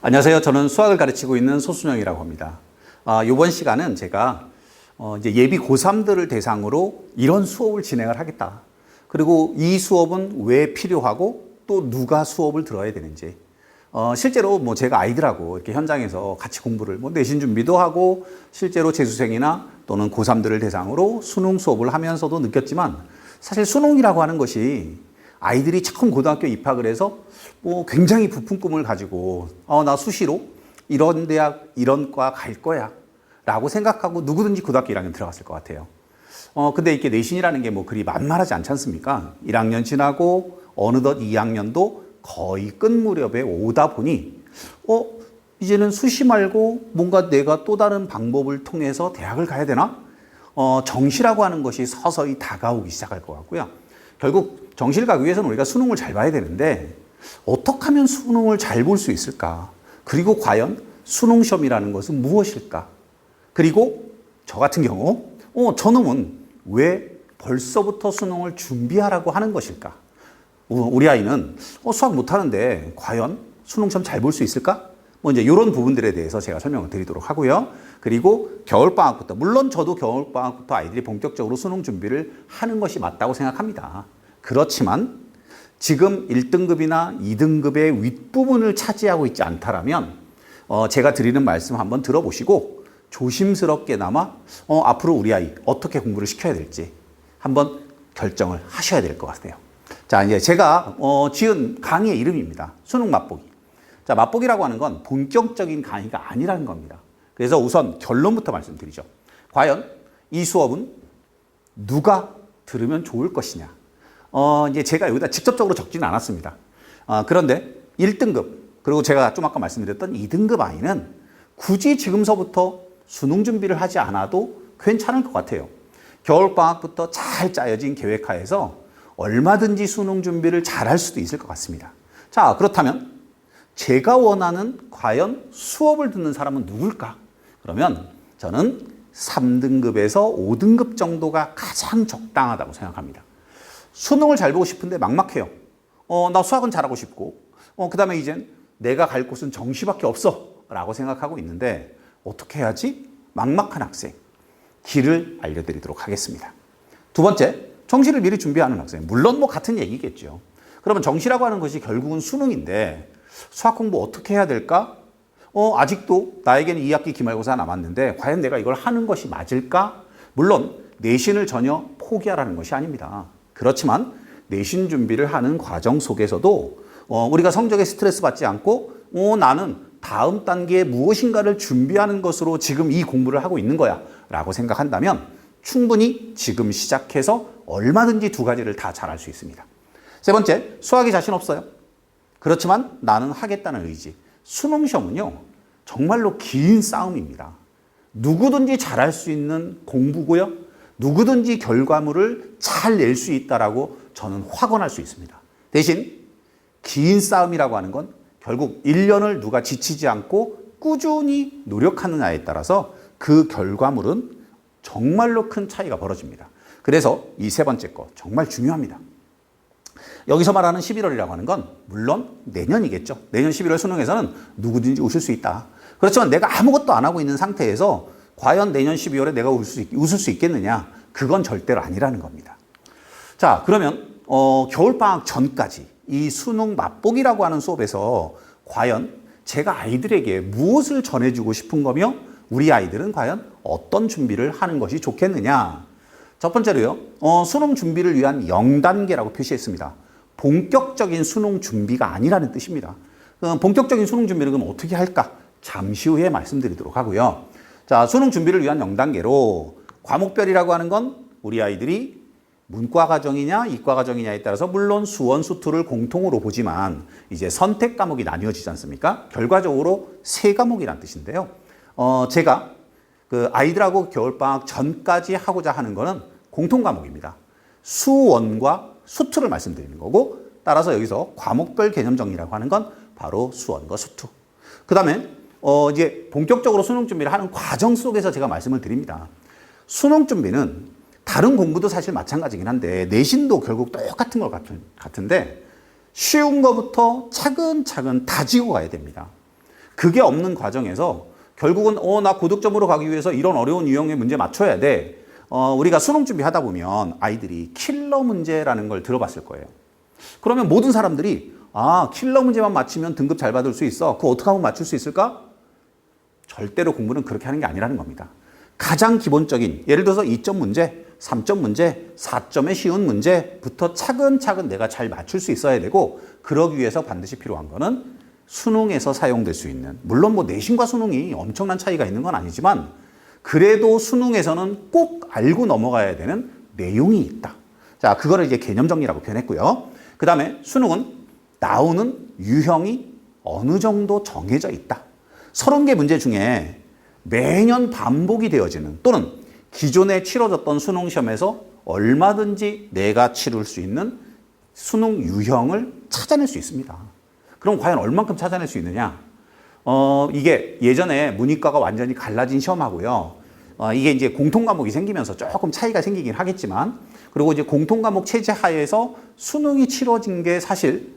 안녕하세요. 저는 수학을 가르치고 있는 소순영이라고 합니다. 이번 시간은 제가 이제 예비 고3들을 대상으로 이런 수업을 진행을 하겠다. 그리고 이 수업은 왜 필요하고 또 누가 수업을 들어야 되는지. 실제로 뭐 제가 아이들하고 이렇게 현장에서 같이 공부를 내신 준비도 하고 실제로 재수생이나 또는 고3들을 대상으로 수능 수업을 하면서도 느꼈지만 사실 수능이라고 하는 것이 아이들이 처음 고등학교 입학을 해서 굉장히 부푼 꿈을 가지고 나 수시로 이런 대학 이런 과 갈 거야 라고 생각하고 누구든지 고등학교 1학년 들어갔을 것 같아요. 근데 이렇게 내신이라는 게 그리 만만하지 않지 않습니까? 1학년 지나고 어느덧 2학년도 거의 끝 무렵에 오다 보니 이제는 수시 말고 뭔가 내가 또 다른 방법을 통해서 대학을 가야 되나? 정시라고 하는 것이 서서히 다가오기 시작할 것 같고요. 결국 정시를 가기 위해서는 우리가 수능을 잘 봐야 되는데 어떻게 하면 수능을 잘 볼 수 있을까? 그리고 과연 수능 시험이라는 것은 무엇일까? 그리고 저 같은 경우 저놈은 왜 벌써부터 수능을 준비하라고 하는 것일까? 우리 아이는 수학 못하는데 과연 수능 시험 잘 볼 수 있을까? 이제 이런 부분들에 대해서 제가 설명을 드리도록 하고요. 그리고 겨울방학부터, 물론 저도 겨울방학부터 아이들이 본격적으로 수능 준비를 하는 것이 맞다고 생각합니다. 그렇지만 지금 1등급이나 2등급의 윗부분을 차지하고 있지 않다라면 제가 드리는 말씀 한번 들어보시고 조심스럽게나마 앞으로 우리 아이 어떻게 공부를 시켜야 될지 한번 결정을 하셔야 될 것 같아요. 자, 이제 제가 지은 강의의 이름입니다. 수능 맛보기. 자, 맛보기라고 하는 건 본격적인 강의가 아니라는 겁니다. 그래서 우선 결론부터 말씀드리죠. 과연 이 수업은 누가 들으면 좋을 것이냐. 이제 제가 여기다 직접적으로 적지는 않았습니다. 그런데 1등급, 그리고 제가 좀 아까 말씀드렸던 2등급 아이는 굳이 지금서부터 수능 준비를 하지 않아도 괜찮을 것 같아요. 겨울방학부터 잘 짜여진 계획하에서 얼마든지 수능 준비를 잘 할 수도 있을 것 같습니다. 자, 그렇다면 제가 원하는 과연 수업을 듣는 사람은 누굴까? 그러면 저는 3등급에서 5등급 정도가 가장 적당하다고 생각합니다. 수능을 잘 보고 싶은데 막막해요. 나 수학은 잘하고 싶고, 그 다음에 이젠 내가 갈 곳은 정시밖에 없어 라고 생각하고 있는데 어떻게 해야지? 막막한 학생, 길을 알려드리도록 하겠습니다. 두 번째, 정시를 미리 준비하는 학생. 물론 같은 얘기겠죠. 그러면 정시라고 하는 것이 결국은 수능인데 수학 공부 어떻게 해야 될까? 아직도 나에게는 2학기 기말고사 남았는데 과연 내가 이걸 하는 것이 맞을까? 물론 내신을 전혀 포기하라는 것이 아닙니다. 그렇지만 내신 준비를 하는 과정 속에서도 우리가 성적에 스트레스 받지 않고 나는 다음 단계에 무엇인가를 준비하는 것으로 지금 이 공부를 하고 있는 거야 라고 생각한다면 충분히 지금 시작해서 얼마든지 두 가지를 다 잘할 수 있습니다. 세 번째, 수학에 자신 없어요. 그렇지만 나는 하겠다는 의지. 수능 시험은요, 정말로 긴 싸움입니다. 누구든지 잘할 수 있는 공부고요. 누구든지 결과물을 잘 낼 수 있다라고 저는 확언할 수 있습니다. 대신 긴 싸움이라고 하는 건 결국 1년을 누가 지치지 않고 꾸준히 노력하느냐에 따라서 그 결과물은 정말로 큰 차이가 벌어집니다. 그래서 이 세 번째 거 정말 중요합니다. 여기서 말하는 11월이라고 하는 건 물론 내년이겠죠. 내년 11월 수능에서는 누구든지 웃을 수 있다. 그렇지만 내가 아무것도 안 하고 있는 상태에서 과연 내년 12월에 내가 웃을 수 있겠느냐? 그건 절대로 아니라는 겁니다. 자, 그러면 겨울방학 전까지 이 수능 맛보기라고 하는 수업에서 과연 제가 아이들에게 무엇을 전해주고 싶은 거며 우리 아이들은 과연 어떤 준비를 하는 것이 좋겠느냐? 첫 번째로요, 수능 준비를 위한 0단계라고 표시했습니다. 본격적인 수능 준비가 아니라는 뜻입니다. 본격적인 수능 준비를 그럼 어떻게 할까? 잠시 후에 말씀드리도록 하고요. 자, 수능 준비를 위한 0단계로 과목별이라고 하는 건 우리 아이들이 문과 과정이냐 이과 과정이냐에 따라서 물론 수원, 수투를 공통으로 보지만 이제 선택 과목이 나뉘어지지 않습니까? 결과적으로 세 과목이란 뜻인데요. 제가 그 아이들하고 겨울방학 전까지 하고자 하는 거는 공통 과목입니다. 수원과 수투를 말씀드리는 거고 따라서 여기서 과목별 개념 정리라고 하는 건 바로 수원과 수투. 그 다음에 이제 본격적으로 수능 준비를 하는 과정 속에서 제가 말씀을 드립니다. 수능 준비는 다른 공부도 사실 마찬가지긴 한데 내신도 결국 똑같은 것 같은데 쉬운 것부터 차근차근 다지고 가야 됩니다. 그게 없는 과정에서 결국은 나 고득점으로 가기 위해서 이런 어려운 유형의 문제 맞춰야 돼. 우리가 수능 준비하다 보면 아이들이 킬러 문제라는 걸 들어봤을 거예요. 그러면 모든 사람들이 킬러 문제만 맞히면 등급 잘 받을 수 있어. 그거 어떻게 하면 맞출 수 있을까? 절대로 공부는 그렇게 하는 게 아니라는 겁니다. 가장 기본적인 예를 들어서 2점 문제, 3점 문제, 4점의 쉬운 문제부터 차근차근 내가 잘 맞출 수 있어야 되고 그러기 위해서 반드시 필요한 거는 수능에서 사용될 수 있는 물론 뭐 내신과 수능이 엄청난 차이가 있는 건 아니지만 그래도 수능에서는 꼭 알고 넘어가야 되는 내용이 있다. 자, 그거를 이제 개념 정리라고 표현했고요. 그 다음에 수능은 나오는 유형이 어느 정도 정해져 있다. 30개 문제 중에 매년 반복이 되어지는 또는 기존에 치러졌던 수능 시험에서 얼마든지 내가 치를 수 있는 수능 유형을 찾아낼 수 있습니다. 그럼 과연 얼만큼 찾아낼 수 있느냐? 이게 예전에 문이과가 완전히 갈라진 시험하고요. 이게 이제 공통 과목이 생기면서 조금 차이가 생기긴 하겠지만 그리고 이제 공통 과목 체제 하에서 수능이 치러진 게 사실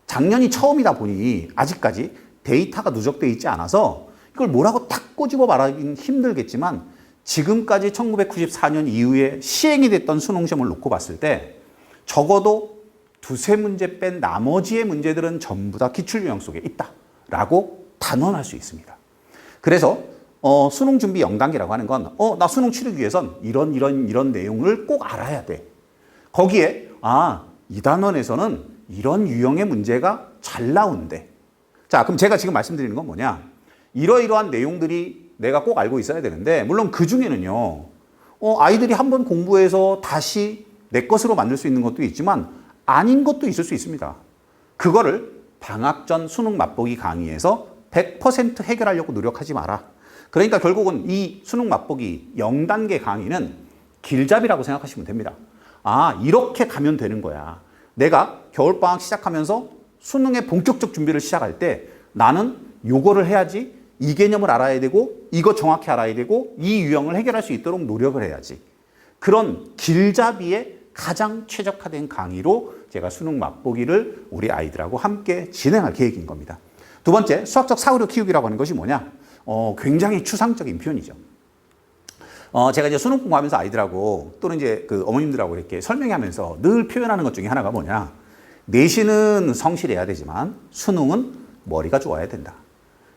작년이 처음이다 보니 아직까지 데이터가 누적돼 있지 않아서 이걸 뭐라고 딱 꼬집어 말하기는 힘들겠지만 지금까지 1994년 이후에 시행이 됐던 수능시험을 놓고 봤을 때 적어도 두세 문제 뺀 나머지의 문제들은 전부 다 기출유형 속에 있다라고 단언할 수 있습니다. 그래서 수능 준비 0단계라고 하는 건 나 수능 치르기 위해선 이런 내용을 꼭 알아야 돼. 거기에 이 단원에서는 이런 유형의 문제가 잘 나온대. 자, 그럼 제가 지금 말씀드리는 건 뭐냐? 이러이러한 내용들이 내가 꼭 알고 있어야 되는데 물론 그 중에는요. 아이들이 한번 공부해서 다시 내 것으로 만들 수 있는 것도 있지만 아닌 것도 있을 수 있습니다. 그거를 방학 전 수능 맛보기 강의에서 100% 해결하려고 노력하지 마라. 그러니까 결국은 이 수능 맛보기 0단계 강의는 길잡이라고 생각하시면 됩니다. 이렇게 가면 되는 거야. 내가 겨울방학 시작하면서 수능의 본격적 준비를 시작할 때 나는 요거를 해야지 이 개념을 알아야 되고 이거 정확히 알아야 되고 이 유형을 해결할 수 있도록 노력을 해야지. 그런 길잡이에 가장 최적화된 강의로 제가 수능 맛보기를 우리 아이들하고 함께 진행할 계획인 겁니다. 두 번째, 수학적 사고력 키우기라고 하는 것이 뭐냐? 굉장히 추상적인 표현이죠. 제가 이제 수능 공부하면서 아이들하고 또는 이제 그 어머님들하고 이렇게 설명하면서 늘 표현하는 것 중에 하나가 뭐냐? 내신은 성실해야 되지만 수능은 머리가 좋아야 된다.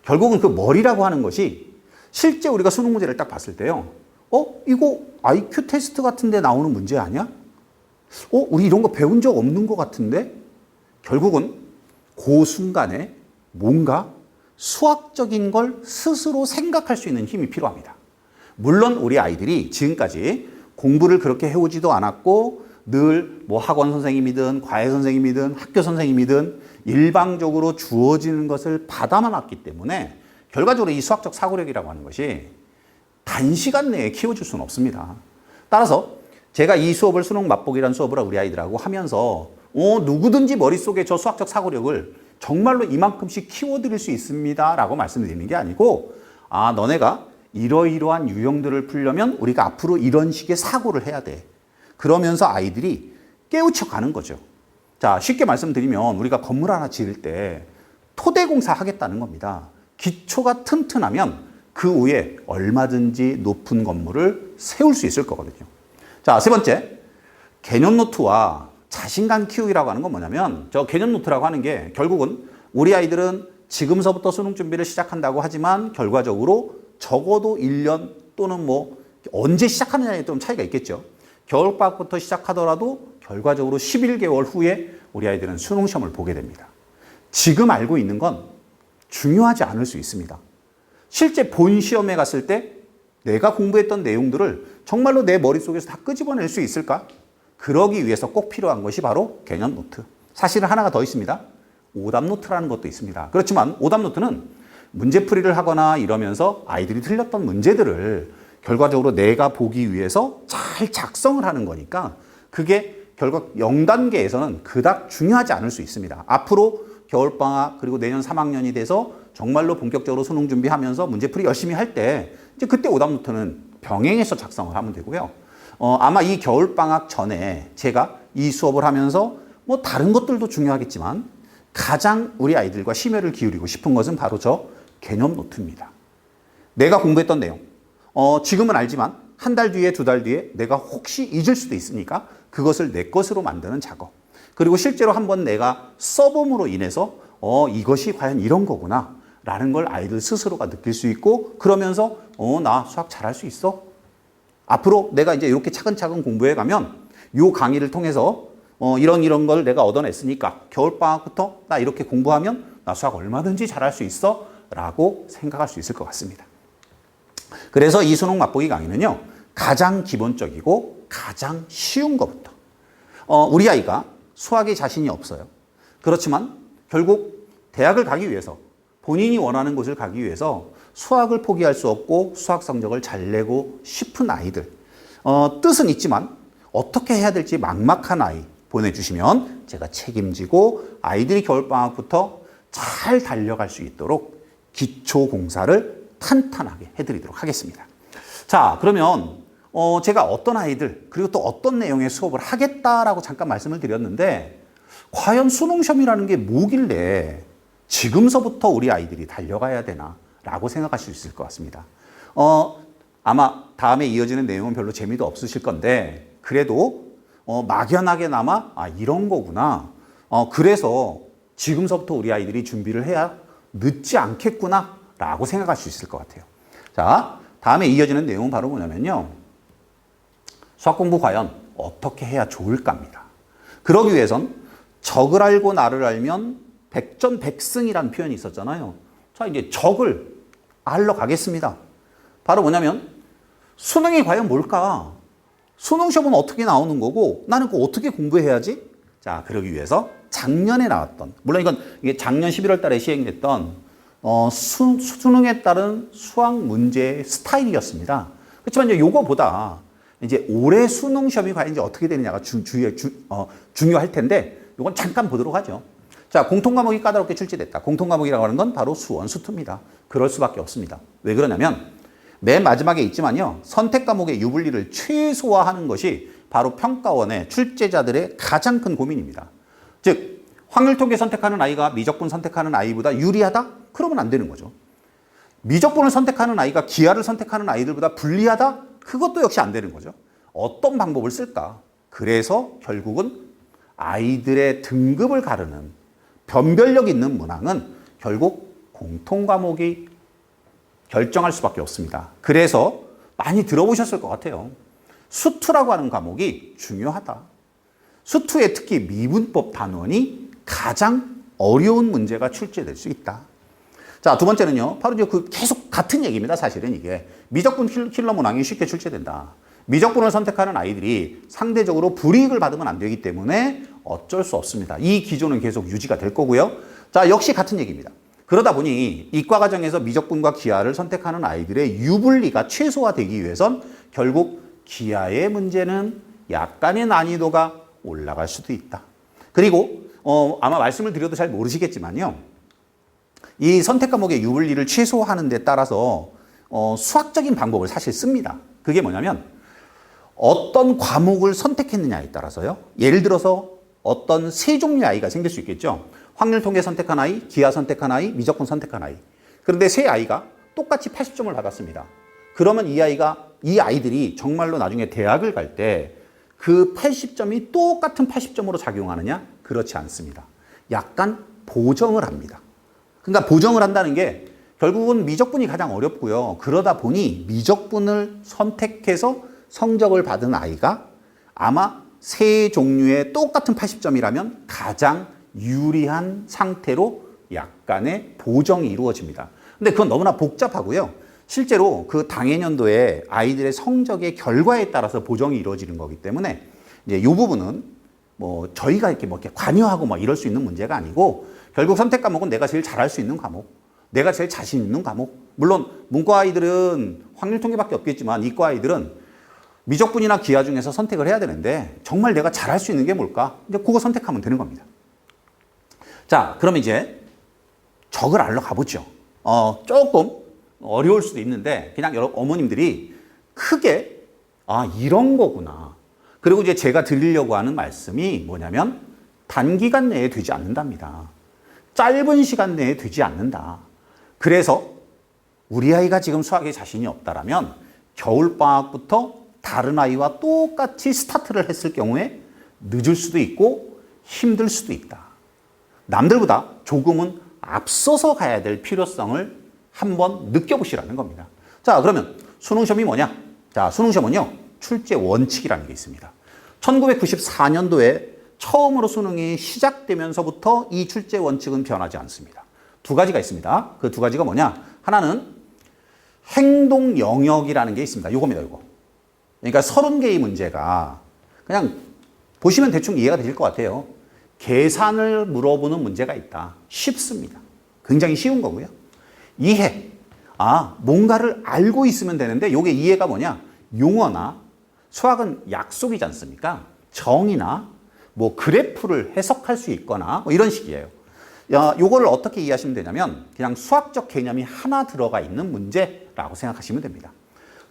결국은 그 머리라고 하는 것이 실제 우리가 수능 문제를 딱 봤을 때요. 이거 IQ 테스트 같은 데 나오는 문제 아니야? 우리 이런 거 배운 적 없는 것 같은데? 결국은 그 순간에 뭔가 수학적인 걸 스스로 생각할 수 있는 힘이 필요합니다. 물론 우리 아이들이 지금까지 공부를 그렇게 해오지도 않았고 늘 뭐 학원 선생님이든 과외 선생님이든 학교 선생님이든 일방적으로 주어지는 것을 받아만 왔기 때문에 결과적으로 이 수학적 사고력이라고 하는 것이 단시간 내에 키워줄 수는 없습니다. 따라서 제가 이 수업을 수능 맛보기라는 수업을 우리 아이들하고 하면서 누구든지 머릿속에 저 수학적 사고력을 정말로 이만큼씩 키워드릴 수 있습니다 라고 말씀드리는 게 아니고 너네가 이러이러한 유형들을 풀려면 우리가 앞으로 이런 식의 사고를 해야 돼. 그러면서 아이들이 깨우쳐 가는 거죠. 자, 쉽게 말씀드리면 우리가 건물 하나 지을 때 토대공사 하겠다는 겁니다. 기초가 튼튼하면 그 위에 얼마든지 높은 건물을 세울 수 있을 거거든요. 자, 세 번째, 개념 노트와 자신감 키우기라고 하는 건 뭐냐면 저 개념 노트라고 하는 게 결국은 우리 아이들은 지금서부터 수능 준비를 시작한다고 하지만 결과적으로 적어도 1년 또는 뭐 언제 시작하느냐에 좀 차이가 있겠죠. 겨울방학부터 시작하더라도 결과적으로 11개월 후에 우리 아이들은 수능 시험을 보게 됩니다. 지금 알고 있는 건 중요하지 않을 수 있습니다. 실제 본 시험에 갔을 때 내가 공부했던 내용들을 정말로 내 머릿속에서 다 끄집어낼 수 있을까? 그러기 위해서 꼭 필요한 것이 바로 개념 노트. 사실은 하나가 더 있습니다. 오답 노트라는 것도 있습니다. 그렇지만 오답 노트는 문제풀이를 하거나 이러면서 아이들이 틀렸던 문제들을 결과적으로 내가 보기 위해서 잘 작성을 하는 거니까 그게 결과 0단계에서는 그닥 중요하지 않을 수 있습니다. 앞으로 겨울방학 그리고 내년 3학년이 돼서 정말로 본격적으로 수능 준비하면서 문제풀이 열심히 할 때 이제 그때 오답 노트는 병행해서 작성을 하면 되고요. 아마 이 겨울방학 전에 제가 이 수업을 하면서 뭐 다른 것들도 중요하겠지만 가장 우리 아이들과 심혈을 기울이고 싶은 것은 바로 저 개념 노트입니다. 내가 공부했던 내용, 지금은 알지만 한 달 뒤에, 두 달 뒤에 내가 혹시 잊을 수도 있으니까 그것을 내 것으로 만드는 작업. 그리고 실제로 한번 내가 써봄으로 인해서 이것이 과연 이런 거구나 라는 걸 아이들 스스로가 느낄 수 있고, 그러면서 나 수학 잘할 수 있어? 앞으로 내가 이제 이렇게 차근차근 공부해 가면 이 강의를 통해서 이런 걸 내가 얻어냈으니까 겨울방학부터 나 이렇게 공부하면 나 수학 얼마든지 잘할 수 있어 라고 생각할 수 있을 것 같습니다. 그래서 이 수능 맛보기 강의는요, 가장 기본적이고 가장 쉬운 것부터, 우리 아이가 수학에 자신이 없어요. 그렇지만 결국 대학을 가기 위해서, 본인이 원하는 곳을 가기 위해서 수학을 포기할 수 없고 수학 성적을 잘 내고 싶은 아이들, 뜻은 있지만 어떻게 해야 될지 막막한 아이 보내주시면 제가 책임지고 아이들이 겨울방학부터 잘 달려갈 수 있도록 기초 공사를 탄탄하게 해드리도록 하겠습니다. 자, 그러면 제가 어떤 아이들 그리고 또 어떤 내용의 수업을 하겠다라고 잠깐 말씀을 드렸는데, 과연 수능시험이라는 게 뭐길래 지금서부터 우리 아이들이 달려가야 되나 라고 생각하실 수 있을 것 같습니다. 아마 다음에 이어지는 내용은 별로 재미도 없으실 건데, 그래도 막연하게나마 이런 거구나, 그래서 지금서부터 우리 아이들이 준비를 해야 늦지 않겠구나 라고 생각할 수 있을 것 같아요. 자, 다음에 이어지는 내용은 바로 뭐냐면요, 수학 공부 과연 어떻게 해야 좋을까입니다. 그러기 위해선 적을 알고 나를 알면 백전백승이라는 표현이 있었잖아요. 자, 이제 적을 알러 가겠습니다. 바로 뭐냐면 수능이 과연 뭘까? 수능 시험은 어떻게 나오는 거고 나는 그거 어떻게 공부해야지? 자, 그러기 위해서 작년에 나왔던, 물론 이게 작년 11월 달에 시행됐던 수능에 따른 수학 문제의 스타일이었습니다. 그렇지만 이제 요거보다 이제 올해 수능 시험이 과연 이제 어떻게 되느냐가 중요할 텐데, 요건 잠깐 보도록 하죠. 자, 공통 과목이 까다롭게 출제됐다. 공통 과목이라고 하는 건 바로 수원, 수투입니다. 그럴 수밖에 없습니다. 왜 그러냐면 맨 마지막에 있지만요, 선택 과목의 유불리를 최소화하는 것이 바로 평가원의 출제자들의 가장 큰 고민입니다. 즉, 확률 통계 선택하는 아이가 미적분 선택하는 아이보다 유리하다? 그러면 안 되는 거죠. 미적분을 선택하는 아이가 기하를 선택하는 아이들보다 불리하다? 그것도 역시 안 되는 거죠. 어떤 방법을 쓸까? 그래서 결국은 아이들의 등급을 가르는 변별력 있는 문항은 결국 공통 과목이 결정할 수밖에 없습니다. 그래서 많이 들어보셨을 것 같아요. 수투라고 하는 과목이 중요하다. 수투에 특히 미분법 단원이 가장 어려운 문제가 출제될 수 있다. 자, 두 번째는요, 바로 이제 계속 같은 얘기입니다. 사실은 이게 미적분 킬러 문항이 쉽게 출제된다. 미적분을 선택하는 아이들이 상대적으로 불이익을 받으면 안 되기 때문에 어쩔 수 없습니다. 이 기조는 계속 유지가 될 거고요. 자, 역시 같은 얘기입니다. 그러다 보니 이과 과정에서 미적분과 기하를 선택하는 아이들의 유불리가 최소화되기 위해선 결국 기하의 문제는 약간의 난이도가 올라갈 수도 있다. 그리고 아마 말씀을 드려도 잘 모르시겠지만요, 이 선택 과목의 유불리를 최소화하는 데 따라서 수학적인 방법을 사실 씁니다. 그게 뭐냐면 어떤 과목을 선택했느냐에 따라서요. 예를 들어서 어떤 세 종류의 아이가 생길 수 있겠죠. 확률 통계 선택한 아이, 기하 선택한 아이, 미적분 선택한 아이. 그런데 세 아이가 똑같이 80점을 받았습니다. 그러면 이 아이들이 정말로 나중에 대학을 갈 때 그 80점이 똑같은 80점으로 작용하느냐? 그렇지 않습니다. 약간 보정을 합니다. 그러니까 보정을 한다는 게 결국은 미적분이 가장 어렵고요. 그러다 보니 미적분을 선택해서 성적을 받은 아이가 아마 세 종류의 똑같은 80점이라면 가장 유리한 상태로 약간의 보정이 이루어집니다. 근데 그건 너무나 복잡하고요. 실제로 그 당해년도에 아이들의 성적의 결과에 따라서 보정이 이루어지는 거기 때문에 이제 이 부분은 뭐 저희가 이렇게 관여하고 뭐 이럴 수 있는 문제가 아니고, 결국 선택 과목은 내가 제일 잘할 수 있는 과목, 내가 제일 자신 있는 과목. 물론 문과 아이들은 확률 통계밖에 없겠지만 이과 아이들은 미적분이나 기하 중에서 선택을 해야 되는데 정말 내가 잘할 수 있는 게 뭘까? 이제 그거 선택하면 되는 겁니다. 자, 그럼 이제 적을 알러 가보죠. 조금 어려울 수도 있는데 그냥 여러분 어머님들이 크게 이런 거구나. 그리고 이제 제가 드리려고 하는 말씀이 뭐냐면 단기간 내에 되지 않는답니다. 짧은 시간 내에 되지 않는다. 그래서 우리 아이가 지금 수학에 자신이 없다라면 겨울방학부터 다른 아이와 똑같이 스타트를 했을 경우에 늦을 수도 있고 힘들 수도 있다. 남들보다 조금은 앞서서 가야 될 필요성을 한번 느껴보시라는 겁니다. 자, 그러면 수능시험이 뭐냐? 자, 수능시험은요, 출제 원칙이라는 게 있습니다. 1994년도에 처음으로 수능이 시작되면서부터 이 출제 원칙은 변하지 않습니다. 두 가지가 있습니다. 그 두 가지가 뭐냐? 하나는 행동 영역이라는 게 있습니다. 요겁니다, 요거. 그러니까 30개의 문제가 그냥 보시면 대충 이해가 되실 것 같아요. 계산을 물어보는 문제가 있다. 쉽습니다. 굉장히 쉬운 거고요. 이해. 뭔가를 알고 있으면 되는데 요게 이해가 뭐냐? 용어나 수학은 약속이지 않습니까? 정의나 뭐 그래프를 해석할 수 있거나 뭐 이런 식이에요. 요거를 어떻게 이해하시면 되냐면 그냥 수학적 개념이 하나 들어가 있는 문제라고 생각하시면 됩니다.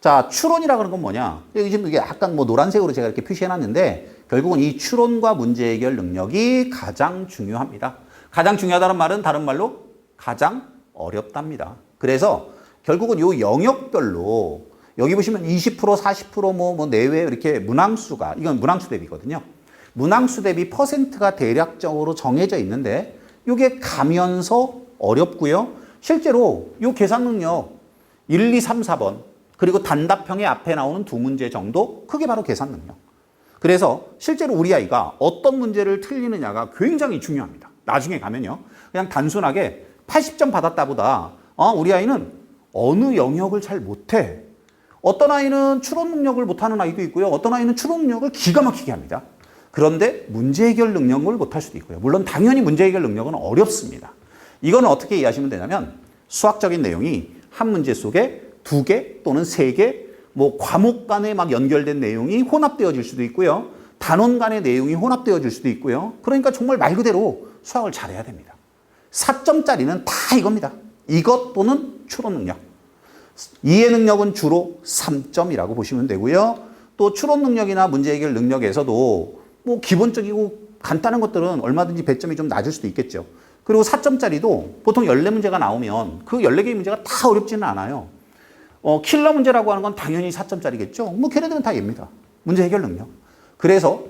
자, 추론이라 그런 건 뭐냐? 지금 이게 약간 뭐 노란색으로 제가 이렇게 표시해 놨는데 결국은 이 추론과 문제 해결 능력이 가장 중요합니다. 가장 중요하다는 말은 다른 말로 가장 어렵답니다. 그래서 결국은 요 영역별로 여기 보시면 20%, 40% 뭐 내외 이렇게 문항수가 이건 문항수 대비거든요. 문항수 대비 퍼센트가 대략적으로 정해져 있는데 이게 가면서 어렵고요. 실제로 이 계산 능력 1, 2, 3, 4번 그리고 단답형의 앞에 나오는 두 문제 정도 그게 바로 계산 능력. 그래서 실제로 우리 아이가 어떤 문제를 틀리느냐가 굉장히 중요합니다. 나중에 가면요. 그냥 단순하게 80점 받았다보다 우리 아이는 어느 영역을 잘 못해. 어떤 아이는 추론 능력을 못하는 아이도 있고요. 어떤 아이는 추론 능력을 기가 막히게 합니다. 그런데 문제 해결 능력을 못할 수도 있고요. 물론 당연히 문제 해결 능력은 어렵습니다. 이거는 어떻게 이해하시면 되냐면 수학적인 내용이 한 문제 속에 2개 또는 3개 뭐 과목 간에 막 연결된 내용이 혼합되어질 수도 있고요. 단원 간의 내용이 혼합되어질 수도 있고요. 그러니까 정말 말 그대로 수학을 잘해야 됩니다. 4점짜리는 다 이겁니다. 이것 또는 추론 능력. 이해 능력은 주로 3점이라고 보시면 되고요. 또 추론 능력이나 문제 해결 능력에서도 뭐 기본적이고 간단한 것들은 얼마든지 배점이 좀 낮을 수도 있겠죠. 그리고 4점짜리도 보통 14문제가 나오면 그 14개의 문제가 다 어렵지는 않아요. 킬러 문제라고 하는 건 당연히 4점짜리겠죠. 뭐 걔네들은 다 얘입니다. 문제 해결 능력. 그래서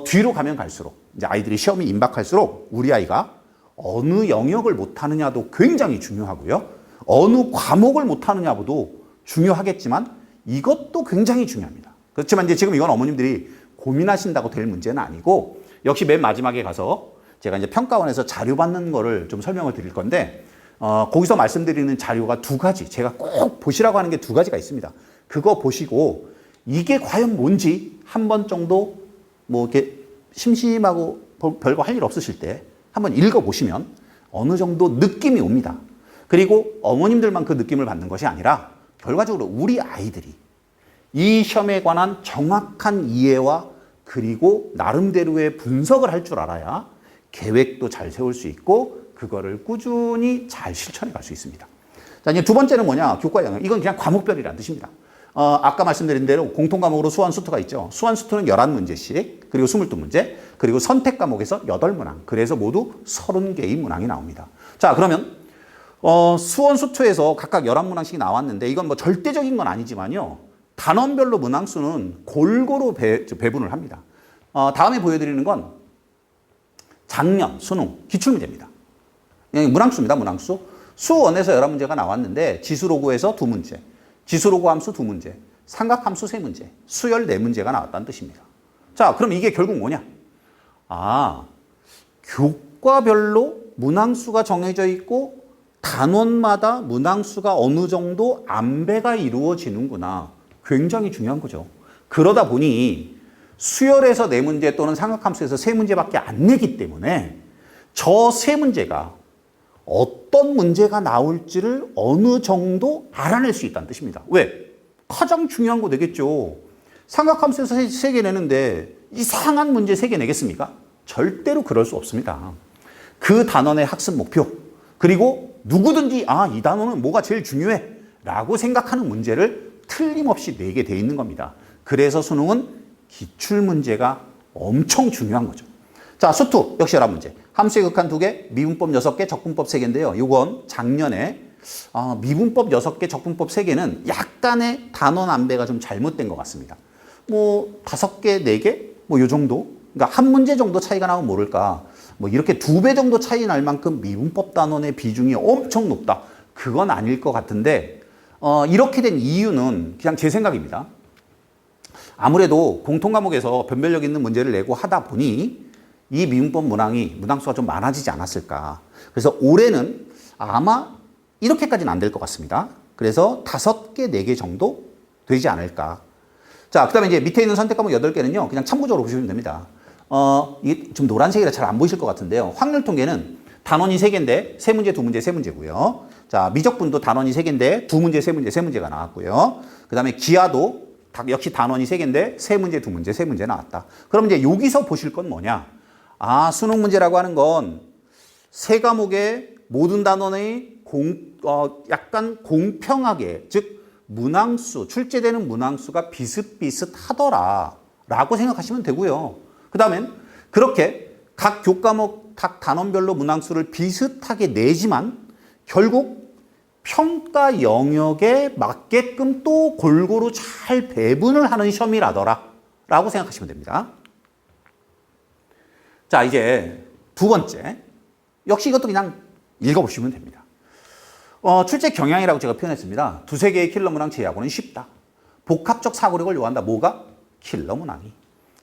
뒤로 가면 갈수록 이제 아이들이 시험이 임박할수록 우리 아이가 어느 영역을 못하느냐도 굉장히 중요하고요. 어느 과목을 못하느냐도 중요하겠지만 이것도 굉장히 중요합니다. 그렇지만 이제 지금 이건 어머님들이 고민하신다고 될 문제는 아니고 역시 맨 마지막에 가서 제가 이제 평가원에서 자료 받는 거를 좀 설명을 드릴 건데 거기서 말씀드리는 자료가 두 가지 제가 꼭 보시라고 하는 게 두 가지가 있습니다. 그거 보시고 이게 과연 뭔지 한 번 정도 뭐 이렇게 심심하고 별거 할 일 없으실 때 한번 읽어보시면 어느 정도 느낌이 옵니다. 그리고 어머님들만 그 느낌을 받는 것이 아니라 결과적으로 우리 아이들이 이 시험에 관한 정확한 이해와 그리고 나름대로의 분석을 할 줄 알아야 계획도 잘 세울 수 있고 그거를 꾸준히 잘 실천해 갈 수 있습니다. 자, 이제 두 번째는 뭐냐? 교과 영역. 이건 그냥 과목별이라는 뜻입니다. 아까 말씀드린 대로 공통과목으로 수원 수투가 있죠. 수원 수투는 11문제씩, 그리고 22문제, 그리고 선택 과목에서 8문항. 그래서 모두 30개의 문항이 나옵니다. 자, 그러면 수원 수투에서 각각 11문항씩 나왔는데 이건 뭐 절대적인 건 아니지만요. 단원별로 문항수는 골고루 배분을 합니다. 다음에 보여드리는 건 작년 수능 기출문제입니다. 문항수입니다. 문항수. 수원에서 11문제가 나왔는데 지수로그에서 2문제, 지수로그 함수 2문제, 삼각함수 3문제, 수열 4문제가 나왔다는 뜻입니다. 자, 그럼 이게 결국 뭐냐? 교과별로 문항수가 정해져 있고 단원마다 문항수가 어느 정도 안배가 이루어지는구나. 굉장히 중요한 거죠. 그러다 보니 수열에서 4문제 또는 삼각함수에서 3문제밖에 안 내기 때문에 저 3문제가 어떤 문제가 나올지를 어느 정도 알아낼 수 있다는 뜻입니다. 왜? 가장 중요한 거 내겠죠. 삼각함수에서 3개 내는데 이상한 문제 3개 내겠습니까? 절대로 그럴 수 없습니다. 그 단원의 학습 목표, 그리고 누구든지 이 단원은 뭐가 제일 중요해 라고 생각하는 문제를 틀림없이 내게 돼 있는 겁니다. 그래서 수능은 기출문제가 엄청 중요한 거죠. 자, 수투 역시 11문제. 함수의 극한 2개, 미분법 6개, 적분법 3개인데요. 이건 작년에 미분법 6개, 적분법 3개는 약간의 단원 안배가 좀 잘못된 것 같습니다. 뭐 5개, 4개? 뭐 요 정도? 그러니까 한 문제 정도 차이가 나면 모를까. 뭐 이렇게 2배 정도 차이 날 만큼 미분법 단원의 비중이 엄청 높다. 그건 아닐 것 같은데 이렇게 된 이유는 그냥 제 생각입니다. 아무래도 공통과목에서 변별력 있는 문제를 내고 하다 보니 이 미분법 문항수가 좀 많아지지 않았을까. 그래서 올해는 아마 이렇게까지는 안 될 것 같습니다. 그래서 5개, 4개 정도 되지 않을까. 자, 그 다음에 이제 밑에 있는 선택 과목 8개는요, 그냥 참고적으로 보시면 됩니다. 이게 좀 노란색이라 잘 안 보이실 것 같은데요. 확률 통계는 단원이 3개인데 3문제, 2문제, 3문제고요. 자, 미적분도 단원이 3개인데 2문제, 3문제, 3문제가 나왔고요. 그 다음에 기하도 역시 단원이 3개인데 3문제, 2문제, 3문제 나왔다. 그럼 이제 여기서 보실 건 뭐냐? 수능 문제라고 하는 건 3과목의 모든 단원의 약간 공평하게, 즉 문항수, 출제되는 문항수가 비슷비슷하더라 라고 생각하시면 되고요. 그 다음엔 그렇게 각 교과목, 각 단원별로 문항수를 비슷하게 내지만 결국 평가 영역에 맞게끔 또 골고루 잘 배분을 하는 시험이라더라 라고 생각하시면 됩니다. 자, 이제 2번째. 역시 이것도 그냥 읽어보시면 됩니다. 출제 경향이라고 제가 표현했습니다. 2-3개의 킬러 문항 제외하고는 쉽다. 복합적 사고력을 요한다. 뭐가? 킬러 문항이.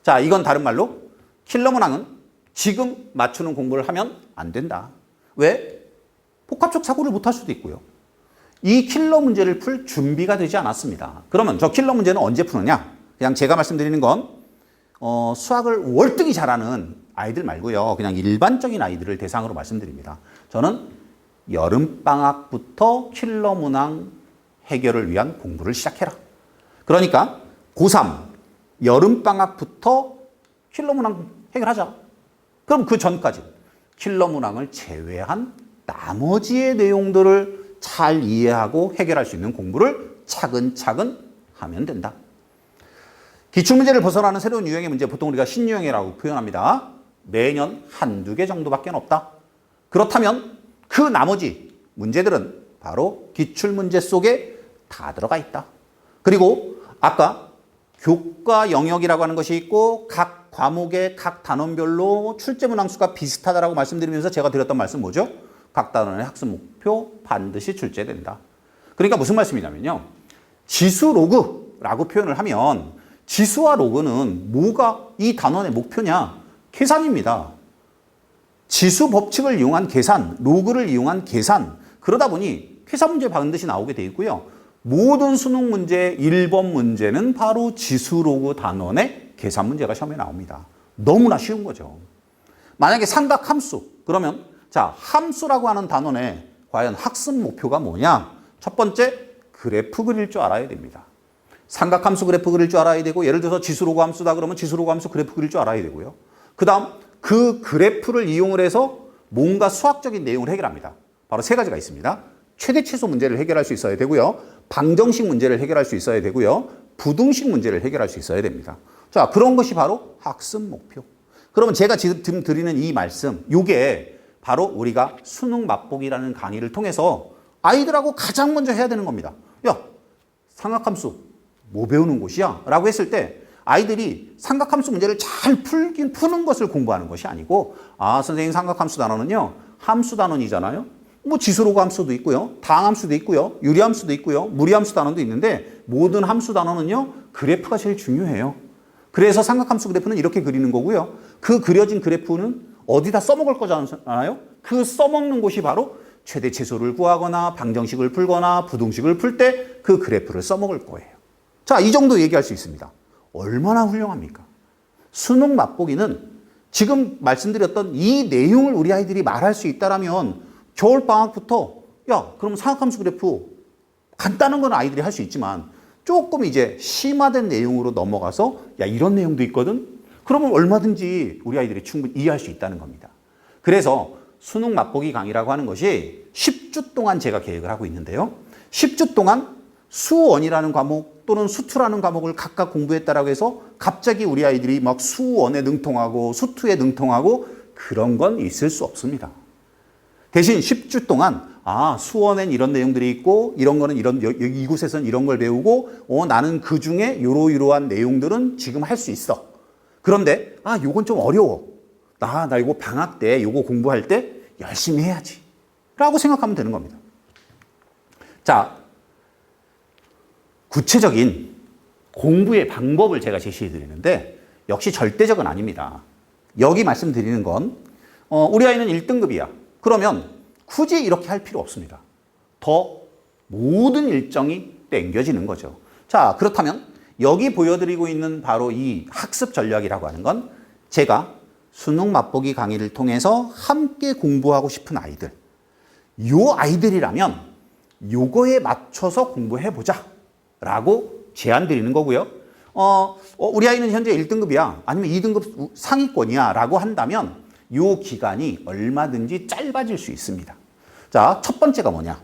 자, 이건 다른 말로 킬러 문항은 지금 맞추는 공부를 하면 안 된다. 왜? 복합적 사고를 못할 수도 있고요. 이 킬러 문제를 풀 준비가 되지 않았습니다. 그러면 저 킬러 문제는 언제 푸느냐? 그냥 제가 말씀드리는 건 수학을 월등히 잘하는 아이들 말고요. 그냥 일반적인 아이들을 대상으로 말씀드립니다. 저는 여름방학부터 킬러 문항 해결을 위한 공부를 시작해라. 그러니까 고3 여름방학부터 킬러 문항 해결하자. 그럼 그 전까지 킬러 문항을 제외한 나머지의 내용들을 잘 이해하고 해결할 수 있는 공부를 차근차근 하면 된다. 기출문제를 벗어나는 새로운 유형의 문제, 보통 우리가 신유형이라고 표현합니다. 매년 1-2개 정도밖에 없다. 그렇다면 그 나머지 문제들은 바로 기출문제 속에 다 들어가 있다. 그리고 아까 교과 영역이라고 하는 것이 있고 각 과목의 각 단원별로 출제 문항수가 비슷하다라고 말씀드리면서 제가 드렸던 말씀 뭐죠? 각 단원의 학습 목표 반드시 출제된다. 그러니까 무슨 말씀이냐면요. 지수 로그라고 표현을 하면 지수와 로그는 뭐가 이 단원의 목표냐? 계산입니다. 지수 법칙을 이용한 계산, 로그를 이용한 계산. 그러다 보니 계산 문제 반드시 나오게 돼 있고요. 모든 수능 문제 1번 문제는 바로 지수 로그 단원의 계산 문제가 시험에 나옵니다. 너무나 쉬운 거죠. 만약에 삼각함수, 그러면 자, 함수라고 하는 단원의 과연 학습 목표가 뭐냐? 첫 번째, 그래프 그릴 줄 알아야 됩니다. 삼각함수 그래프 그릴 줄 알아야 되고, 예를 들어서 지수로그 함수다 그러면 지수로그 함수 그래프 그릴 줄 알아야 되고요. 그 다음 그 그래프를 이용을 해서 뭔가 수학적인 내용을 해결합니다. 바로 3가지가 있습니다. 최대 최소 문제를 해결할 수 있어야 되고요. 방정식 문제를 해결할 수 있어야 되고요. 부등식 문제를 해결할 수 있어야 됩니다. 자, 그런 것이 바로 학습 목표. 그러면 제가 지금 드리는 이 말씀, 이게 바로 우리가 수능 맛보기라는 강의를 통해서 아이들하고 가장 먼저 해야 되는 겁니다. 야, 삼각함수 뭐 배우는 곳이야? 라고 했을 때 아이들이 삼각함수 문제를 잘 푸는 것을 공부하는 것이 아니고, 선생님 삼각함수 단원은요, 함수 단원이잖아요. 뭐 지수로그 함수도 있고요, 다항함수도 있고요, 유리함수도 있고요, 무리함수 단원도 있는데 모든 함수 단원은요, 그래프가 제일 중요해요. 그래서 삼각함수 그래프는 이렇게 그리는 거고요. 그 그려진 그래프는 어디다 써먹을 거잖아요. 그 써먹는 곳이 바로 최대 최소를 구하거나 방정식을 풀거나 부등식을 풀 때 그 그래프를 써먹을 거예요. 자, 이 정도 얘기할 수 있습니다. 얼마나 훌륭합니까? 수능 맛보기는 지금 말씀드렸던 이 내용을 우리 아이들이 말할 수 있다라면 겨울방학부터 그럼 삼각함수 그래프 간단한 건 아이들이 할 수 있지만 조금 이제 심화된 내용으로 넘어가서 이런 내용도 있거든? 그러면 얼마든지 우리 아이들이 충분히 이해할 수 있다는 겁니다. 그래서 수능 맛보기 강의라고 하는 것이 10주 동안 제가 계획을 하고 있는데요. 10주 동안 수1이라는 과목 또는 수2라는 과목을 각각 공부했다라고 해서 갑자기 우리 아이들이 막 수1에 능통하고 수2에 능통하고 그런 건 있을 수 없습니다. 대신 10주 동안 아, 수원엔 이런 내용들이 있고 이런 거는 이곳에서는 이런 걸 배우고 나는 그 중에 이러이러한 내용들은 지금 할 수 있어. 그런데 아, 요건 좀 어려워. 나 이거 방학 때 요거 공부할 때 열심히 해야지. 라고 생각하면 되는 겁니다. 자, 구체적인 공부의 방법을 제가 제시해 드리는데 역시 절대적은 아닙니다. 여기 말씀드리는 건 우리 아이는 1등급이야. 그러면 굳이 이렇게 할 필요 없습니다. 더 모든 일정이 땡겨지는 거죠. 자, 그렇다면 여기 보여드리고 있는 바로 이 학습 전략이라고 하는 건 제가 수능 맛보기 강의를 통해서 함께 공부하고 싶은 아이들, 요 아이들이라면 요거에 맞춰서 공부해보자 라고 제안 드리는 거고요. 우리 아이는 현재 1등급이야 아니면 2등급 상위권이야 라고 한다면 요 기간이 얼마든지 짧아질 수 있습니다. 자, 첫 번째가 뭐냐?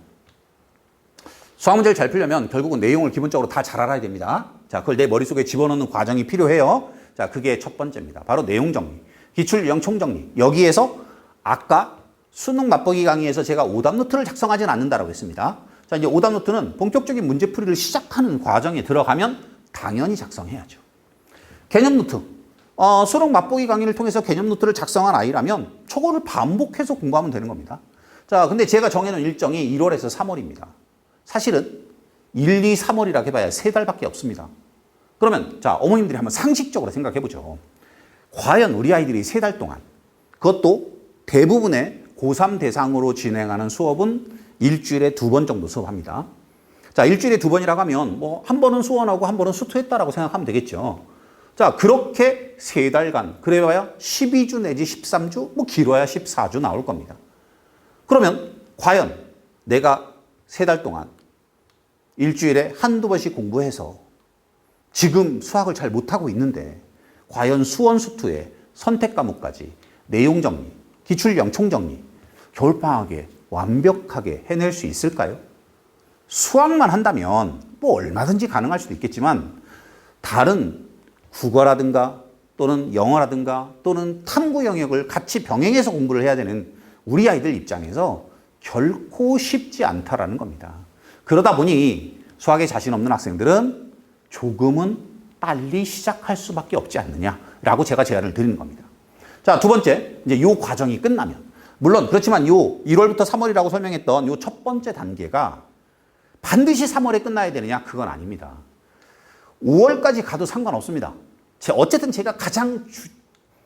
수학 문제를 잘 풀려면 결국은 내용을 기본적으로 다 잘 알아야 됩니다. 자, 그걸 내 머릿속에 집어넣는 과정이 필요해요. 자, 그게 첫 번째입니다. 바로 내용 정리, 기출 유형 총정리. 여기에서 아까 수능 맛보기 강의에서 제가 오답 노트를 작성하지는 않는다라고 했습니다. 자, 이제 오답 노트는 본격적인 문제풀이를 시작하는 과정에 들어가면 당연히 작성해야죠. 개념 노트. 수능 맛보기 강의를 통해서 개념 노트를 작성한 아이라면 저거를 반복해서 공부하면 되는 겁니다. 자, 근데 제가 정해놓은 일정이 1월에서 3월입니다. 사실은 1, 2, 3월이라 해봐야 3달밖에 없습니다. 그러면 자, 어머님들이 한번 상식적으로 생각해보죠. 과연 우리 아이들이 3달 동안, 그것도 대부분의 고3 대상으로 진행하는 수업은 일주일에 2번 정도 수업합니다. 자, 일주일에 2번이라고 하면 뭐 한 번은 수원하고 한 번은 수투했다라고 생각하면 되겠죠. 자, 그렇게 3달간, 그래봐야 12주 내지 13주, 뭐 길어야 14주 나올 겁니다. 그러면 과연 내가 3달 동안 일주일에 한두 번씩 공부해서 지금 수학을 잘 못하고 있는데 과연 수원 수투의 선택 과목까지 내용 정리, 기출형 총정리, 겨울방학에 완벽하게 해낼 수 있을까요? 수학만 한다면 뭐 얼마든지 가능할 수도 있겠지만 다른 국어라든가 또는 영어라든가 또는 탐구 영역을 같이 병행해서 공부를 해야 되는 우리 아이들 입장에서 결코 쉽지 않다라는 겁니다. 그러다 보니 수학에 자신 없는 학생들은 조금은 빨리 시작할 수밖에 없지 않느냐라고 제가 제안을 드리는 겁니다. 자, 두 번째, 이제 요 과정이 끝나면, 물론 그렇지만 요 1월부터 3월이라고 설명했던 요 첫 번째 단계가 반드시 3월에 끝나야 되느냐? 그건 아닙니다. 5월까지 가도 상관없습니다. 어쨌든 제가 가장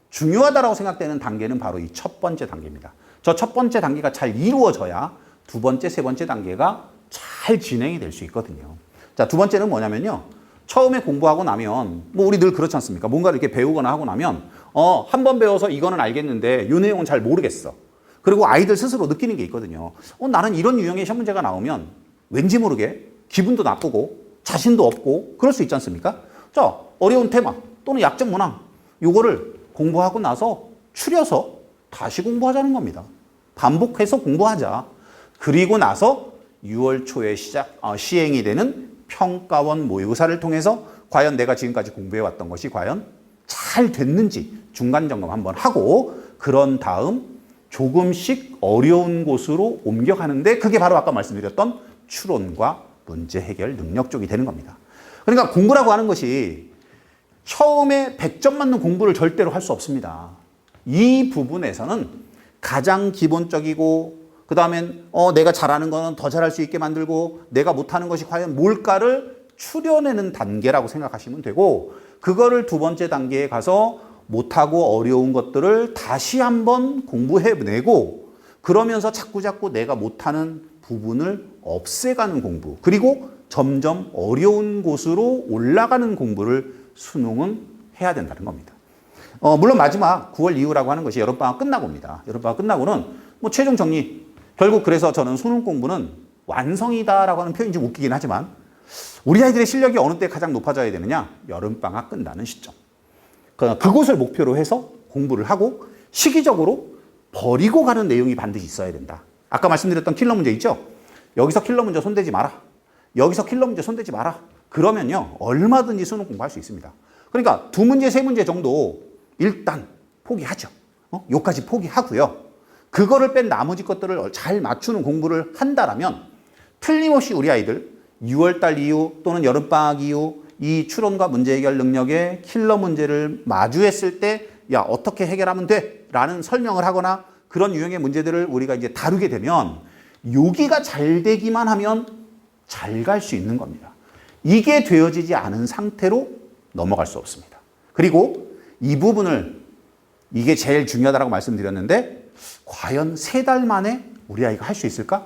중요하다고 생각되는 단계는 바로 이 첫 번째 단계입니다. 저 첫 번째 단계가 잘 이루어져야 두 번째, 세 번째 단계가 잘 진행이 될 수 있거든요. 자, 두 번째는 뭐냐면요. 처음에 공부하고 나면, 뭐 우리 늘 그렇지 않습니까? 뭔가를 이렇게 배우거나 하고 나면, 한 번 배워서 이거는 알겠는데, 이 내용은 잘 모르겠어. 그리고 아이들 스스로 느끼는 게 있거든요. 나는 이런 유형의 시험 문제가 나오면 왠지 모르게 기분도 나쁘고 자신도 없고 그럴 수 있지 않습니까? 자, 어려운 테마 또는 약점 문항, 요거를 공부하고 나서 추려서 다시 공부하자는 겁니다. 반복해서 공부하자. 그리고 나서 6월 초에 시행이 되는 평가원 모의고사를 통해서 과연 내가 지금까지 공부해왔던 것이 과연 잘 됐는지 중간 점검 한번 하고 그런 다음 조금씩 어려운 곳으로 옮겨가는데 그게 바로 아까 말씀드렸던 추론과 문제 해결 능력 쪽이 되는 겁니다. 그러니까 공부라고 하는 것이 처음에 100점 맞는 공부를 절대로 할 수 없습니다. 이 부분에서는 가장 기본적이고 그 다음엔 내가 잘하는 거는 더 잘할 수 있게 만들고 내가 못하는 것이 과연 뭘까를 추려내는 단계라고 생각하시면 되고 그거를 두 번째 단계에 가서 못하고 어려운 것들을 다시 한번 공부해내고 그러면서 자꾸자꾸 내가 못하는 부분을 없애가는 공부 그리고 점점 어려운 곳으로 올라가는 공부를 수능은 해야 된다는 겁니다. 물론 마지막 9월 이후라고 하는 것이 여름방학 끝나고입니다. 여름방학 끝나고는 뭐 최종 정리 결국 그래서 저는 수능 공부는 완성이다라고 하는 표현이 좀 웃기긴 하지만 우리 아이들의 실력이 어느 때 가장 높아져야 되느냐? 여름방학 끝나는 시점. 그곳을 목표로 해서 공부를 하고 시기적으로 버리고 가는 내용이 반드시 있어야 된다. 아까 말씀드렸던 킬러 문제 있죠? 여기서 킬러 문제 손대지 마라. 여기서 킬러 문제 손대지 마라. 그러면요 얼마든지 수능 공부할 수 있습니다. 그러니까 두 문제, 세 문제 정도 일단 포기하죠. 요까지 포기하고요. 그거를 뺀 나머지 것들을 잘 맞추는 공부를 한다라면 틀림없이 우리 아이들 6월달 이후 또는 여름방학 이후 이 추론과 문제 해결 능력의 킬러 문제를 마주했을 때 야, 어떻게 해결하면 돼? 라는 설명을 하거나 그런 유형의 문제들을 우리가 이제 다루게 되면 여기가 잘 되기만 하면 잘 갈 수 있는 겁니다. 이게 되어지지 않은 상태로 넘어갈 수 없습니다. 그리고 이 부분을 이게 제일 중요하다고 말씀드렸는데 과연 3달 만에 우리 아이가 할 수 있을까?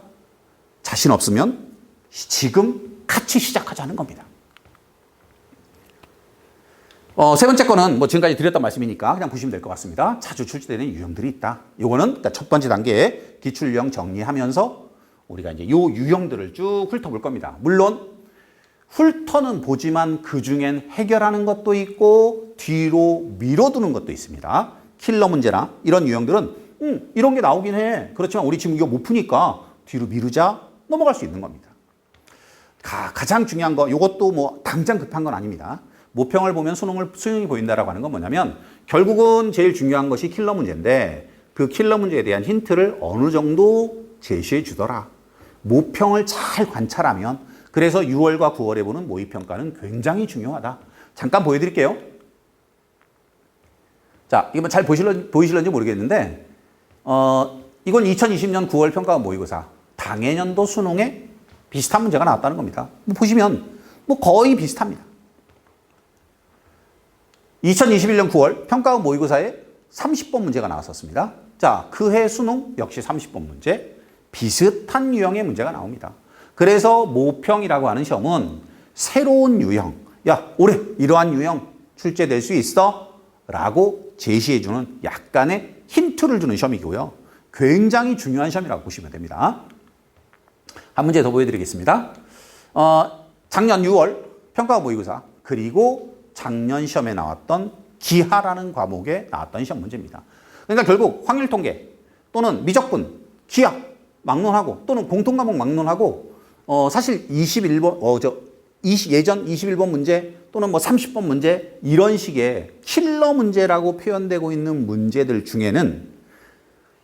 자신 없으면 지금 같이 시작하자는 겁니다. 세 번째 거는 뭐 지금까지 드렸던 말씀이니까 그냥 보시면 될 것 같습니다. 자주 출제되는 유형들이 있다. 요거는 그러니까 첫 번째 단계에 기출 유형 정리하면서 우리가 이제 요 유형들을 쭉 훑어볼 겁니다. 물론 훑어는 보지만 그 중엔 해결하는 것도 있고 뒤로 밀어두는 것도 있습니다. 킬러 문제나 이런 유형들은 이런 게 나오긴 해. 그렇지만 우리 지금 이거 못 푸니까 뒤로 미루자 넘어갈 수 있는 겁니다. 가장 중요한 거 이것도 뭐 당장 급한 건 아닙니다. 모평을 보면 수능이 보인다라고 하는 건 뭐냐면 결국은 제일 중요한 것이 킬러 문제인데 그 킬러 문제에 대한 힌트를 어느 정도 제시해 주더라. 모평을 잘 관찰하면 그래서 6월과 9월에 보는 모의평가는 굉장히 중요하다. 잠깐 보여드릴게요. 자, 이거 잘 보이실런지 모르겠는데 이건 2020년 9월 평가 모의고사 당해년도 수능에 비슷한 문제가 나왔다는 겁니다. 보시면 뭐 거의 비슷합니다. 2021년 9월 평가원 모의고사에 30번 문제가 나왔었습니다. 자, 그 해 수능 역시 30번 문제, 비슷한 유형의 문제가 나옵니다. 그래서 모평이라고 하는 시험은 새로운 유형, 야, 올해 이러한 유형 출제될 수 있어? 라고 제시해주는 약간의 힌트를 주는 시험이고요. 굉장히 중요한 시험이라고 보시면 됩니다. 한 문제 더 보여드리겠습니다. 작년 6월 평가원 모의고사 그리고 작년 시험에 나왔던 기하라는 과목에 나왔던 시험 문제입니다. 그러니까 결국 확률통계 또는 미적분, 기하 막론하고 또는 공통과목 막론하고 사실 21번 예전 21번 문제 또는 뭐 30번 문제 이런 식의 킬러 문제라고 표현되고 있는 문제들 중에는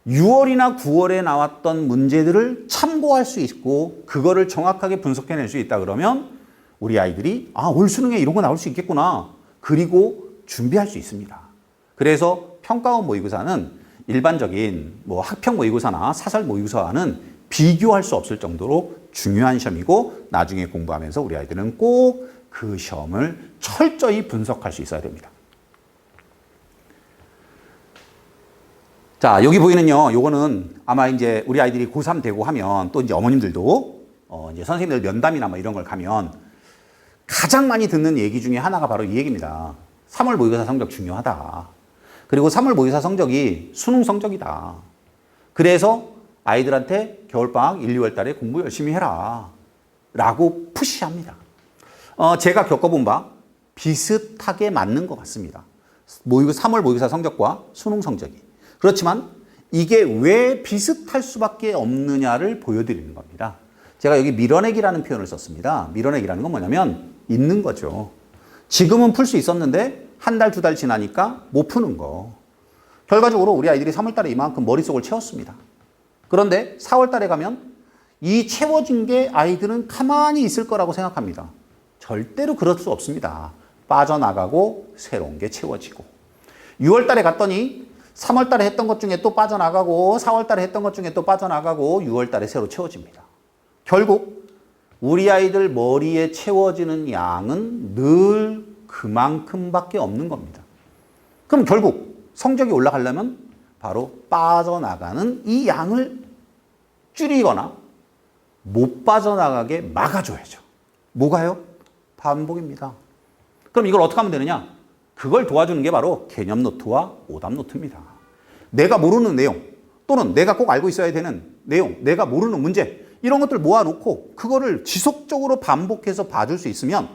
6월이나 9월에 나왔던 문제들을 참고할 수 있고 그거를 정확하게 분석해낼 수 있다 그러면 우리 아이들이 올 수능에 이런 거 나올 수 있겠구나. 그리고 준비할 수 있습니다. 그래서 평가원 모의고사는 일반적인 뭐 학평 모의고사나 사설 모의고사와는 비교할 수 없을 정도로 중요한 시험이고 나중에 공부하면서 우리 아이들은 꼭 그 시험을 철저히 분석할 수 있어야 됩니다. 자, 여기 보이는요, 요거는 아마 이제 우리 아이들이 고3 되고 하면 또 이제 어머님들도 이제 선생님들 면담이나 뭐 이런 걸 가면 가장 많이 듣는 얘기 중에 하나가 바로 이 얘기입니다. 3월 모의고사 성적 중요하다. 그리고 3월 모의고사 성적이 수능 성적이다. 그래서 아이들한테 겨울방학 1, 2월 달에 공부 열심히 해라. 라고 푸시합니다. 제가 겪어본 바 비슷하게 맞는 것 같습니다. 3월 모의고사 성적과 수능 성적이. 그렇지만 이게 왜 비슷할 수밖에 없느냐를 보여드리는 겁니다. 제가 여기 밀어내기라는 표현을 썼습니다. 밀어내기라는 건 뭐냐면 있는 거죠. 지금은 풀 수 있었는데 한 달, 2달 지나니까 못 푸는 거. 결과적으로 우리 아이들이 3월 달에 이만큼 머릿속을 채웠습니다. 그런데 4월 달에 가면 이 채워진 게 아이들은 가만히 있을 거라고 생각합니다. 절대로 그럴 수 없습니다. 빠져나가고 새로운 게 채워지고 6월 달에 갔더니 3월 달에 했던 것 중에 또 빠져나가고 4월 달에 했던 것 중에 또 빠져나가고 6월 달에 새로 채워집니다. 결국 우리 아이들 머리에 채워지는 양은 늘 그만큼밖에 없는 겁니다. 그럼 결국 성적이 올라가려면 바로 빠져나가는 이 양을 줄이거나 못 빠져나가게 막아줘야죠. 뭐가요? 반복입니다. 그럼 이걸 어떻게 하면 되느냐? 그걸 도와주는 게 바로 개념 노트와 오답 노트입니다. 내가 모르는 내용 또는 내가 꼭 알고 있어야 되는 내용, 내가 모르는 문제 이런 것들 모아놓고 그거를 지속적으로 반복해서 봐줄 수 있으면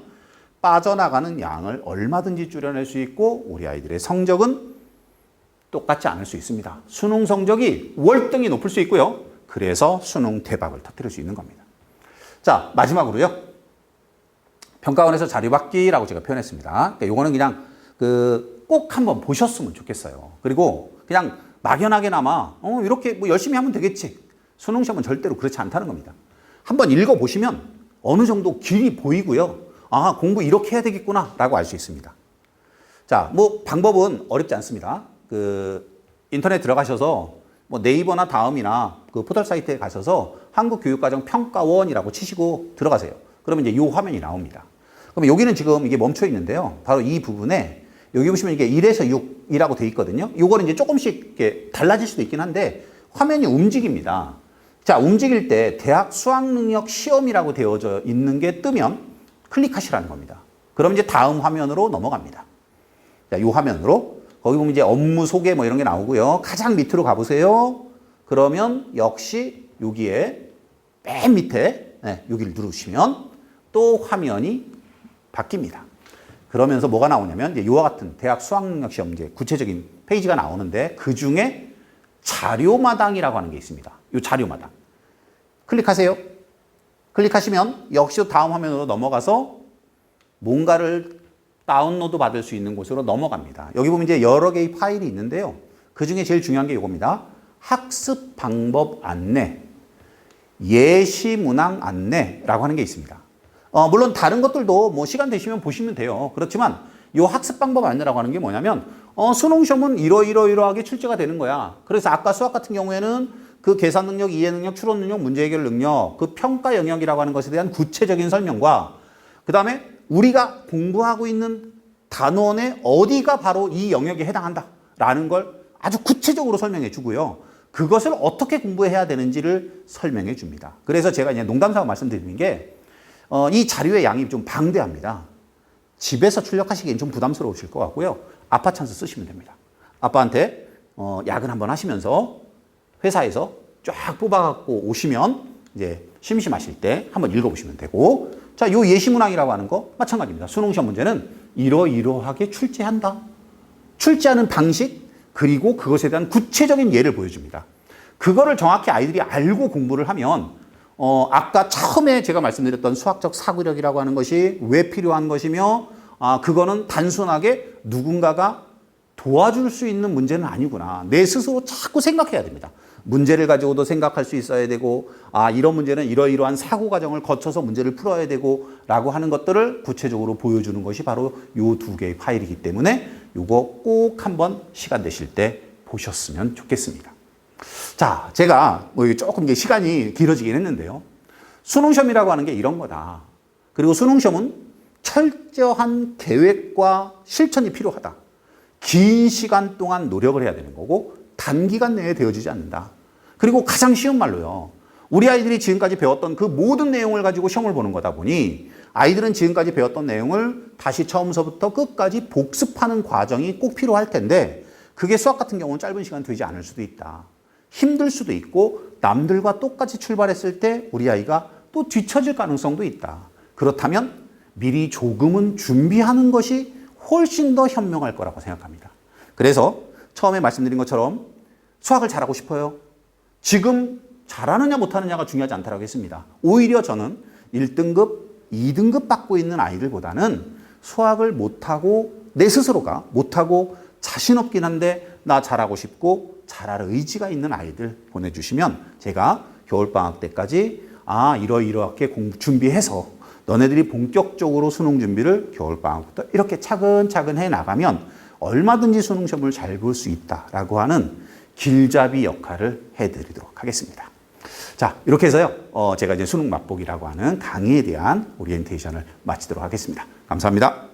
빠져나가는 양을 얼마든지 줄여낼 수 있고 우리 아이들의 성적은 똑같지 않을 수 있습니다. 수능 성적이 월등히 높을 수 있고요. 그래서 수능 대박을 터뜨릴 수 있는 겁니다. 자, 마지막으로요. 평가원에서 자료받기라고 제가 표현했습니다. 그러니까 요거는 그냥 꼭 한번 보셨으면 좋겠어요. 그리고 그냥 막연하게나마 이렇게 뭐 열심히 하면 되겠지. 수능 시험은 절대로 그렇지 않다는 겁니다. 한번 읽어보시면 어느 정도 길이 보이고요. 아, 공부 이렇게 해야 되겠구나 라고 알 수 있습니다. 자, 뭐 방법은 어렵지 않습니다. 인터넷 들어가셔서 뭐 네이버나 다음이나 그 포털 사이트에 가셔서 한국교육과정평가원이라고 치시고 들어가세요. 그러면 이제 이 화면이 나옵니다. 그럼 여기는 지금 이게 멈춰 있는데요. 바로 이 부분에 여기 보시면 이게 1에서 6이라고 돼 있거든요. 요거는 이제 조금씩 이렇게 달라질 수도 있긴 한데 화면이 움직입니다. 자, 움직일 때 대학 수학능력 시험이라고 되어져 있는 게 뜨면 클릭하시라는 겁니다. 그럼 이제 다음 화면으로 넘어갑니다. 자, 이 화면으로 거기 보면 이제 업무 소개 뭐 이런 게 나오고요. 가장 밑으로 가보세요. 그러면 역시 여기에 맨 밑에 여기를 누르시면 또 화면이 바뀝니다. 그러면서 뭐가 나오냐면 이제 이와 같은 대학 수학능력 시험 이제 구체적인 페이지가 나오는데 그 중에 자료마당이라고 하는 게 있습니다. 이 자료마당. 클릭하세요. 클릭하시면 역시 다음 화면으로 넘어가서 뭔가를 다운로드 받을 수 있는 곳으로 넘어갑니다. 여기 보면 이제 여러 개의 파일이 있는데요. 그 중에 제일 중요한 게 이겁니다. 학습 방법 안내, 예시 문항 안내라고 하는 게 있습니다. 물론 다른 것들도 뭐 시간 되시면 보시면 돼요. 그렇지만 이 학습 방법 안내라고 하는 게 뭐냐면 수능 시험은 이러이러하게 출제가 되는 거야. 그래서 아까 수학 같은 경우에는 그 계산 능력, 이해 능력, 추론 능력, 문제 해결 능력, 그 평가 영역이라고 하는 것에 대한 구체적인 설명과 그 다음에 우리가 공부하고 있는 단원의 어디가 바로 이 영역에 해당한다라는 걸 아주 구체적으로 설명해 주고요. 그것을 어떻게 공부해야 되는지를 설명해 줍니다. 그래서 제가 이제 농담삼아 말씀드리는 게 이 자료의 양이 좀 방대합니다. 집에서 출력하시기엔 좀 부담스러우실 것 같고요. 아빠 찬스 쓰시면 됩니다. 아빠한테 야근 한번 하시면서 회사에서 쫙 뽑아갖고 오시면 이제 심심하실 때 한번 읽어보시면 되고, 자, 요 예시문항이라고 하는 거 마찬가지입니다. 수능시험 문제는 이러이러하게 출제한다. 출제하는 방식, 그리고 그것에 대한 구체적인 예를 보여줍니다. 그거를 정확히 아이들이 알고 공부를 하면 아까 처음에 제가 말씀드렸던 수학적 사고력이라고 하는 것이 왜 필요한 것이며 그거는 단순하게 누군가가 도와줄 수 있는 문제는 아니구나. 내 스스로 자꾸 생각해야 됩니다. 문제를 가지고도 생각할 수 있어야 되고 이런 문제는 이러이러한 사고 과정을 거쳐서 문제를 풀어야 되고 라고 하는 것들을 구체적으로 보여주는 것이 바로 이 두 개의 파일이기 때문에 이거 꼭 한번 시간 되실 때 보셨으면 좋겠습니다. 자, 제가 뭐 조금 이제 시간이 길어지긴 했는데요. 수능시험이라고 하는 게 이런 거다. 그리고 수능시험은 철저한 계획과 실천이 필요하다. 긴 시간 동안 노력을 해야 되는 거고 단기간 내에 되어지지 않는다. 그리고 가장 쉬운 말로요. 우리 아이들이 지금까지 배웠던 그 모든 내용을 가지고 시험을 보는 거다 보니 아이들은 지금까지 배웠던 내용을 다시 처음서부터 끝까지 복습하는 과정이 꼭 필요할 텐데 그게 수학 같은 경우는 짧은 시간 되지 않을 수도 있다. 힘들 수도 있고 남들과 똑같이 출발했을 때 우리 아이가 또 뒤처질 가능성도 있다. 그렇다면 미리 조금은 준비하는 것이 훨씬 더 현명할 거라고 생각합니다. 그래서 처음에 말씀드린 것처럼 수학을 잘하고 싶어요. 지금 잘하느냐 못하느냐가 중요하지 않다고 했습니다. 오히려 저는 1등급, 2등급 받고 있는 아이들보다는 수학을 못하고 내 스스로가 못하고 자신 없긴 한데 나 잘하고 싶고 잘할 의지가 있는 아이들 보내주시면 제가 겨울방학 때까지 이러이러하게 준비해서 너네들이 본격적으로 수능 준비를 겨울방학부터 이렇게 차근차근 해나가면 얼마든지 수능 시험을 잘 볼 수 있다라고 하는 길잡이 역할을 해드리도록 하겠습니다. 자, 이렇게 해서요. 제가 이제 수능 맛보기라고 하는 강의에 대한 오리엔테이션을 마치도록 하겠습니다. 감사합니다.